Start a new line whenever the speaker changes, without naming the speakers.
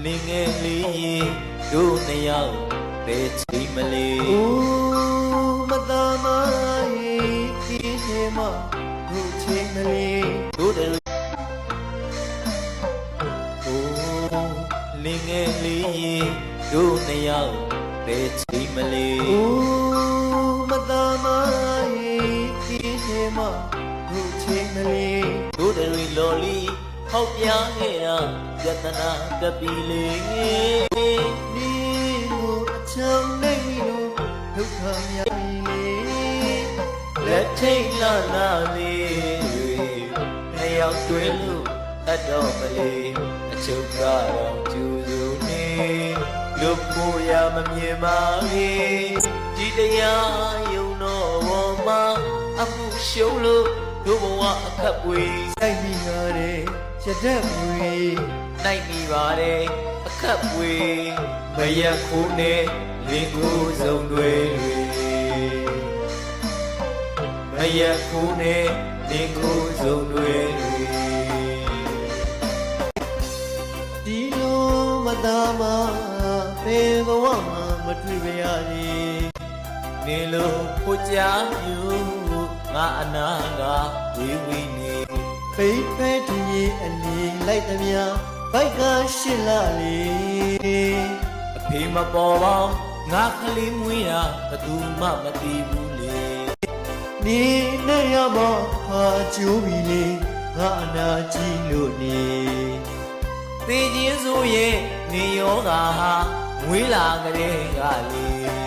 လင်ငယ်လေးတို့နှစ်ယောက်ပဲချိန်မလေး
မသားမရဲ့ဒီထဲမှာတို့ချိန်မလေး
တို့တယ်လင်ငယ်လေးတို့နှစ်ယောက်ပဲချိန်မလေး
မသားမရဲ့ဒီထဲမှာတို့ချိန်မလေး
တို့တယ်လော်လီဟောက်ပြားခဲ့တာယတနာတပီလေး
ဒီကိုအချမ်းနေလို့ဒုက္ခများပြီလေ
လက်ထိတ်လာနာလေးနှစ်ယောက်တွေ့လို့အတော့မလေးအချုပ်ကတော့ကျူစုနေလူကိုရမမြင်ပါလေဒီတရားယုံတော့ဘောမှာအမှုရှုံးလို့တို့ဘဝအခက်ပွေ
စိုက်မိရတယ်ရတဲ့မွေ
နိုင်မိပါတယ်အခက်ပွေမရက်ခိုးနဲ့လင်းကိုစုံတွေမရက်ခိုးနဲ့လင်းကိုစုံတွေ
ဒီလိုမသားမပေဘဝမှာမတွေ့ပါရစေ
နေလို့ဖို့ကြယူငါအနာကဝေးဝေးနေ
ပိတ်ဖဲတည်းအလီလိုက်သမျှဘိုက်ကရှစ်လာလေ
အဖေမပေါ်ပေါင်းငါကလေးမွေးတာဘသူမှမသိဘူးလေ
နေနဲ့ရမဟာကျိုးပြီလေငါအနာကြီးလို့နေ
သေခြင်းဆိုရဲ့နေယောဂါဟာမွေးလာကြတဲ့ကလေ